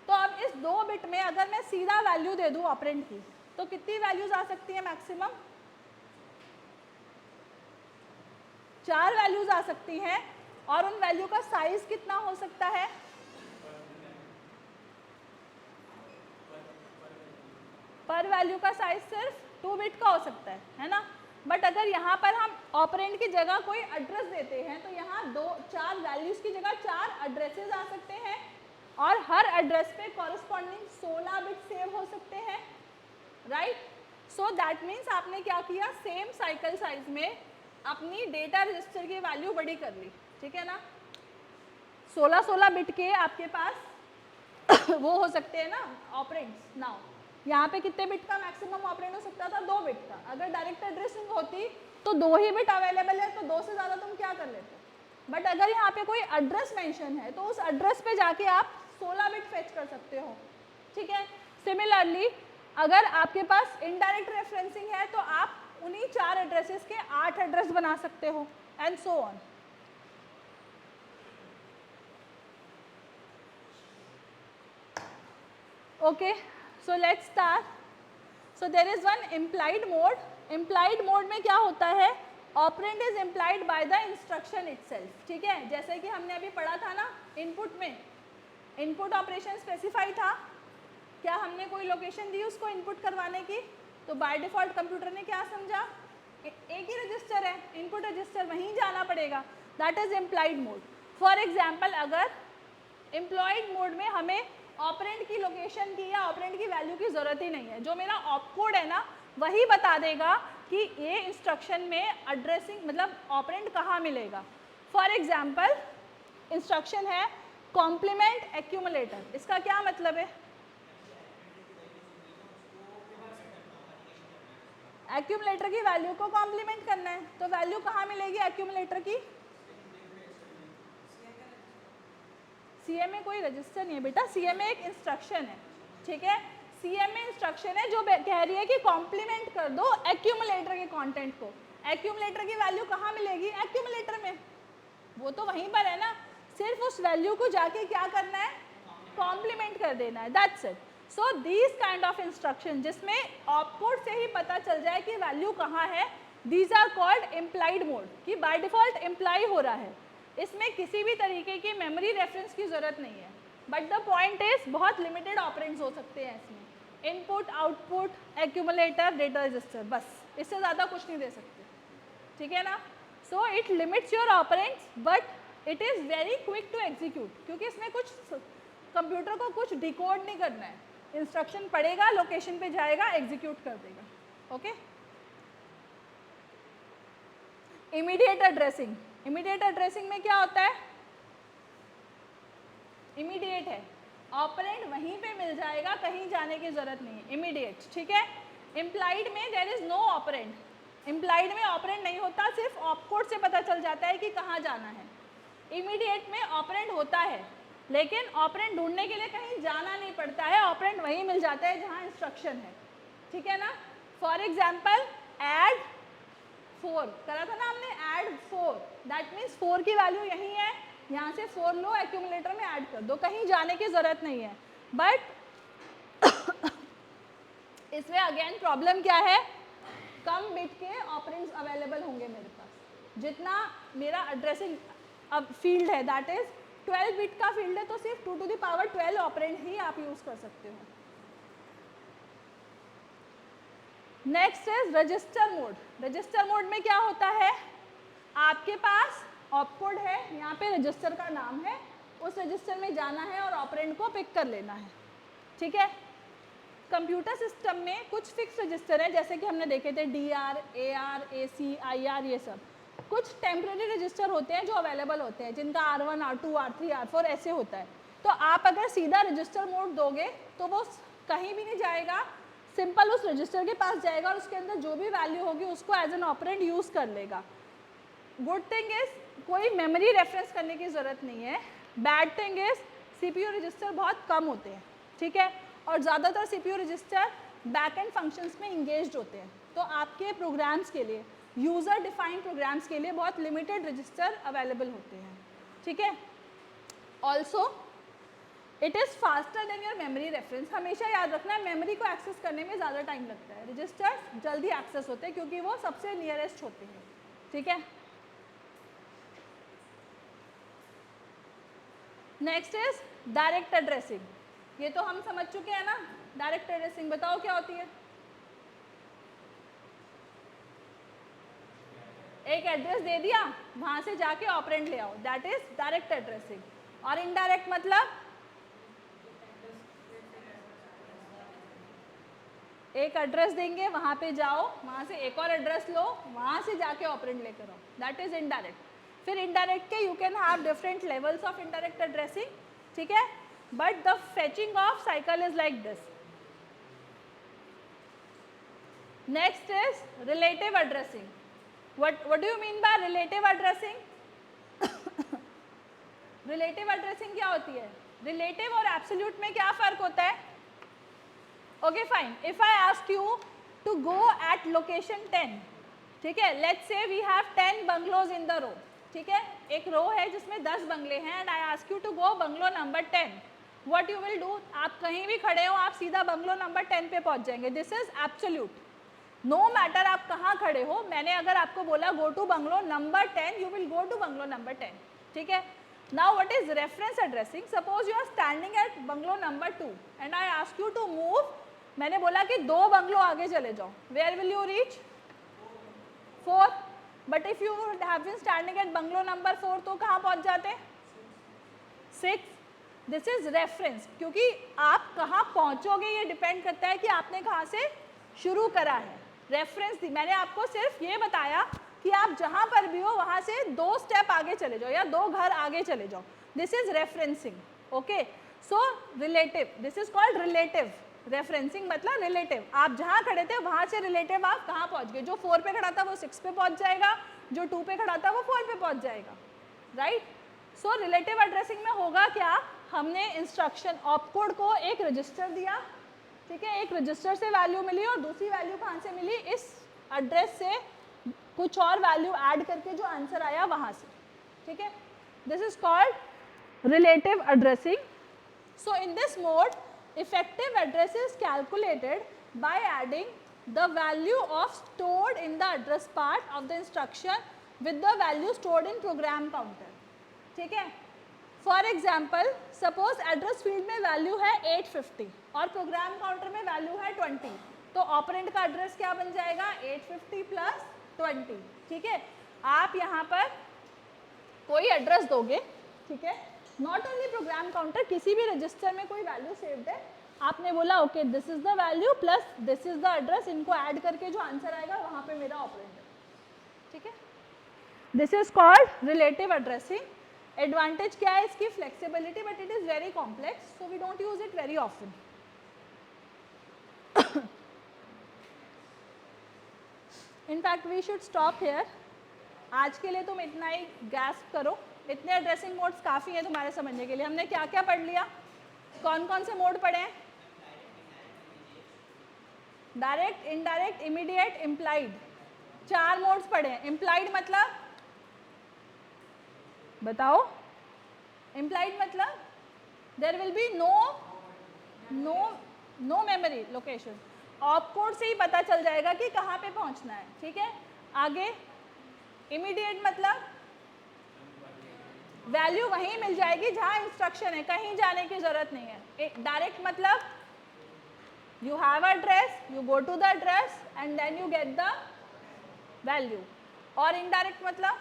तो अब इस 2 बिट में अगर मैं सीधा वैल्यू दे दूं ऑपरेंड की तो कितनी वैल्यूज आ सकती है? मैक्सिमम 4 वैल्यूज आ सकती हैं. और उन वैल्यू का साइज कितना हो सकता है? पर वैल्यू का साइज सिर्फ 2 बिट का हो सकता है ना. बट अगर यहाँ पर हम ऑपरेंड की जगह कोई एड्रेस देते हैं तो यहाँ 4 वैल्यूज की जगह 4 एड्रेसेस आ सकते हैं और हर एड्रेस पे कॉरस्पॉन्डिंग 16 बिट सेव हो सकते हैं. राइट. सो दैट मीन्स आपने क्या किया, सेम साइकिल साइज में अपनी डेटा रजिस्टर की वैल्यू बड़ी कर ली. ठीक है ना. 16 बिट के आपके पास वो हो सकते हैं ना ऑपरेंड्स. नाउ यहाँ पे कितने बिट का मैक्सिमम ऑपरेंड हो सकता था? 2 बिट का. अगर डायरेक्ट एड्रेसिंग होती तो 2 ही बिट अवेलेबल है, तो 2 से ज़्यादा तुम क्या कर लेते. बट अगर यहाँ पे कोई एड्रेस मेंशन है तो उस एड्रेस पे जाके आप 16 बिट फेच कर सकते हो. ठीक है. सिमिलरली अगर आपके पास इनडायरेक्ट रेफरेंसिंग है तो आप उन्हीं 4 एड्रेसेस के 8 एड्रेस बना सकते हो and so on. Okay, so let's start. So there is one implied mode. Implied mode में क्या होता है, operand is implied by the instruction itself. ठीक है, जैसे कि हमने अभी पढ़ा था ना इनपुट में, इनपुट ऑपरेशन स्पेसिफाई था. क्या हमने कोई लोकेशन दी उसको इनपुट करवाने की, तो बाय डिफ़ॉल्ट कंप्यूटर ने क्या समझा, एक ही रजिस्टर है, इनपुट रजिस्टर, वहीं जाना पड़ेगा. That is implied mode. For example, अगर एम्प्लॉयड मोड में हमें ऑपरेंड की लोकेशन की या ऑपरेंड की वैल्यू की ज़रूरत ही नहीं है, जो मेरा ऑपकोड है ना वही बता देगा कि ये इंस्ट्रक्शन में एड्रेसिंग मतलब ऑपरेंड कहाँ मिलेगा. फॉर एग्जाम्पल, इंस्ट्रक्शन है कॉम्प्लीमेंट एक्यूमुलेटर. इसका क्या मतलब है, एक्यूमुलेटर की वैल्यू को कॉम्प्लीमेंट करना है. तो वैल्यू कहाँ मिलेगी एक्यूमुलेटर की, सीएमए कोई रजिस्टर नहीं है बेटा, सीएमए एक इंस्ट्रक्शन है. ठीक है, सीएमए इंस्ट्रक्शन है जो कह रही है कि कॉम्प्लीमेंट कर दो एक्यूमुलेटर के कंटेंट को. एक्यूमुलेटर की वैल्यू कहाँ मिलेगी, एक्यूमुलेटर में, वो तो वहीं पर है ना, सिर्फ उस वैल्यू को जाके क्या करना है, कॉम्प्लीमेंट कर देना है. That's it. So these kind of instruction जिसमें ऑपकोड से ही पता चल जाए कि वैल्यू कहाँ है, these are called implied mode, कि बाय डिफ़ॉल्ट इम्प्लाई हो रहा है. इसमें किसी भी तरीके की मेमोरी रेफरेंस की ज़रूरत नहीं है. बट द पॉइंट इज बहुत लिमिटेड ऑपरेंड्स हो सकते हैं इसमें, input, output, accumulator, data register, बस इससे ज़्यादा कुछ नहीं दे सकते. ठीक है ना. So it limits your operands but it is very quick to execute, क्योंकि इसमें कुछ कंप्यूटर को कुछ डिकोड नहीं करना है. इंस्ट्रक्शन पढ़ेगा, लोकेशन पे जाएगा, एग्जीक्यूट कर देगा. Okay. Immediate addressing. Immediate addressing में क्या होता है, इमीडिएट है, ऑपरेंड वहीं पे मिल जाएगा, कहीं जाने की जरूरत नहीं है, इमीडिएट. ठीक है. इम्प्लाइड में there is no operand. Implied में ऑपरेंड नहीं होता, सिर्फ ऑपकोड से पता चल जाता है कि कहाँ जाना है. इमीडिएट में ऑपरेंड होता है, लेकिन ऑपरेंड ढूंढने के लिए कहीं जाना नहीं पड़ता है, ऑपरेंड वहीं मिल जाता है जहाँ इंस्ट्रक्शन है. ठीक है ना. फॉर एग्जाम्पल, ऐड 4 करा था ना हमने, ऐड 4, दैट मीन्स 4 की वैल्यू यही है, यहाँ से 4 लो, एक्यूमुलेटर में ऐड कर दो, कहीं जाने की ज़रूरत नहीं है. बट इसमें अगेन प्रॉब्लम क्या है, कम बिट के ऑपरेंड्स अवेलेबल होंगे मेरे पास. जितना मेरा एड्रेसिंग अब फील्ड है, दैट इज 12 बिट का फील्ड है, तो सिर्फ 2 to the power 12 ऑपरेंड ही आप यूज़ कर सकते हो. Next is register mode. Register mode में क्या होता है, आपके पास ऑपकोड है, यहाँ पे रजिस्टर का नाम है, उस रजिस्टर में जाना है और ऑपरेंड को पिक कर लेना है. ठीक है. कंप्यूटर सिस्टम में कुछ फिक्स रजिस्टर हैं, जैसे कि हमने देखे थे DR, AR, AC, IR, ये सब. कुछ टेम्प्रेरी रजिस्टर होते हैं जो अवेलेबल होते हैं, जिनका R1, R2, R3, R4 ऐसे होता है. तो आप अगर सीधा रजिस्टर मोड दोगे तो वो कहीं भी नहीं जाएगा, सिंपल उस रजिस्टर के पास जाएगा और उसके अंदर जो भी वैल्यू होगी उसको एज एन ऑपरेंड यूज़ कर लेगा. गुड थिंग इज कोई मेमोरी रेफरेंस करने की ज़रूरत नहीं है. Bad thing is CPU register बहुत कम होते हैं. ठीक है. और ज़्यादातर CPU register back and functions में इंगेज्ड होते हैं, तो आपके प्रोग्राम्स के लिए, यूज़र डिफाइंड प्रोग्राम्स के लिए बहुत लिमिटेड रजिस्टर अवेलेबल होते हैं. ठीक है. Also it is faster than your memory reference. हमेशा याद रखना है, मेमोरी को एक्सेस करने में ज़्यादा टाइम लगता है, रजिस्टर्स जल्दी एक्सेस होते हैं क्योंकि वो सबसे नियरेस्ट होते हैं. ठीक है. Next is direct addressing. ये तो हम समझ चुके हैं ना. डायरेक्ट एड्रेसिंग बताओ क्या होती है. एक एड्रेस दे दिया, वहां से जाके ऑपरेंड ले आओ, दैट इज डायरेक्ट एड्रेसिंग. और इनडायरेक्ट मतलब एक एड्रेस देंगे, वहां पे जाओ, वहां से एक और एड्रेस लो, वहां से जाके ऑपरेंड लेकर आओ, दैट इज इनडायरेक्ट. फिर इनडायरेक्ट के you can have different levels of indirect addressing. ठीक है. But the fetching of cycle is like this. Next is relative addressing. what do you mean by relative addressing? Relative addressing क्या होती है, relative और absolute में क्या फ़र्क होता है. Okay fine. If I ask you to go at location 10, ठीक है, let's say we have 10 bungalows in the row, ठीक है, एक रो है जिसमें 10 बंगले हैं and I ask you to go bungalow number 10. What you will do, आप कहीं भी खड़े हो आप सीधा बंगलो नंबर 10 पे पहुंच जाएंगे. This is absolute, no matter आप कहाँ खड़े हो. मैंने अगर आपको बोला go to bungalow number 10, you will go to bungalow number 10. ठीक है, now what is reference addressing. Suppose you are standing at bungalow number 2 and I ask you to move. मैंने बोला कि 2 बंगलो आगे चले जाओ. Where will you reach? 4. But if you have been standing at bungalow number 4 तो कहाँ पहुंच जाते? 6. दिस इज रेफरेंस, क्योंकि आप कहाँ पहुंचोगे ये डिपेंड करता है कि आपने कहाँ से शुरू करा है. रेफरेंस दी, मैंने आपको सिर्फ ये बताया कि आप जहाँ पर भी हो वहाँ से 2 स्टेप आगे चले जाओ या 2 घर आगे चले जाओ. This is referencing. Okay, so relative, this is called relative. Referencing मतलब रिलेटिव, आप जहाँ खड़े थे वहाँ से रिलेटिव आप कहाँ पहुँच गए. जो 4 पे खड़ा था वो 6 पे पहुँच जाएगा, जो 2 पे खड़ा था वो 4 पे पहुँच जाएगा. राइट. सो रिलेटिव एड्रेसिंग में होगा क्या, हमने इंस्ट्रक्शन ऑपकोड को एक रजिस्टर दिया, ठीक है, एक रजिस्टर से वैल्यू मिली और दूसरी वैल्यू कहाँ से मिली, इस एड्रेस से कुछ और वैल्यू ऐड करके जो आंसर आया वहाँ से. ठीक है, this is called relative addressing. So in this mode effective address is calculated by adding the value of stored in the address part of the instruction with the value stored in program counter. ठीक है, for example suppose address field में value है 850 और program counter में value है 20, तो operand का address क्या बन जाएगा, 850 प्लस 20. ठीक है, आप यहाँ पर कोई एड्रेस दोगे, ठीक है, नॉट ओनली प्रोग्राम काउंटर, किसी भी रजिस्टर में कोई वैल्यू सेव्ड है, आपने बोला okay this is the value plus this is the address, इनको ऐड करके जो आंसर आएगा वहाँ पे मेरा ऑपरेंड है. ठीक है, this is called relative addressing. Advantage क्या है इसकी, flexibility, but it is very complex so we don't use it very often. In fact we should stop here. आज के लिए तुम इतना ही गैस्प करो, इतने एड्रेसिंग मोड्स काफ़ी हैं तुम्हारे समझने के लिए. हमने क्या क्या पढ़ लिया, कौन कौन से मोड पढ़े हैं, direct, indirect, immediate, implied. 4 modes पढ़े हैं. इम्प्लाइड मतलब बताओ, इम्प्लाइड मतलब there will be no memory location. Opcode से ही पता चल जाएगा कि कहाँ पे पहुँचना है. ठीक है, आगे इमीडिएट मतलब वैल्यू वहीं मिल जाएगी जहाँ इंस्ट्रक्शन है, कहीं जाने की जरूरत नहीं है. डायरेक्ट मतलब you have address, you go to the address and then you get the value. और इनडायरेक्ट मतलब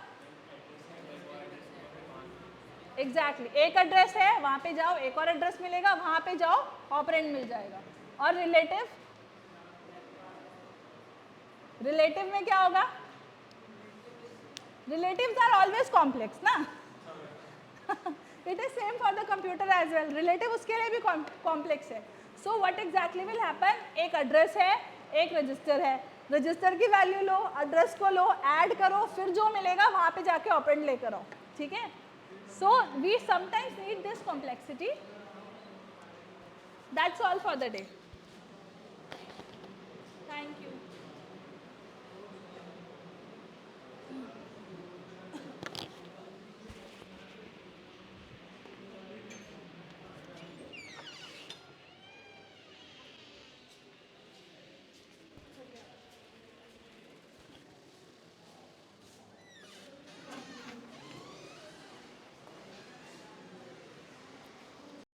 एग्जैक्टली एक एड्रेस है वहाँ पे जाओ, एक और एड्रेस मिलेगा वहाँ पे जाओ, ऑपरेंड मिल जाएगा. और रिलेटिव, रिलेटिव में क्या होगा, रिलेटिव्स आर ऑलवेज कॉम्प्लेक्स ना. It is same for the computer as well. Relative उसके लिए भी कॉम्प्लेक्स है. So what exactly will happen, एक एड्रेस है, एक रजिस्टर है, रजिस्टर की वैल्यू लो, एड्रेस को लो, ऐड करो, फिर जो मिलेगा वहाँ पे जाके ऑपरेंड लेकर आओ. ठीक है, so we sometimes need this complexity. That's all for the day. Thank you.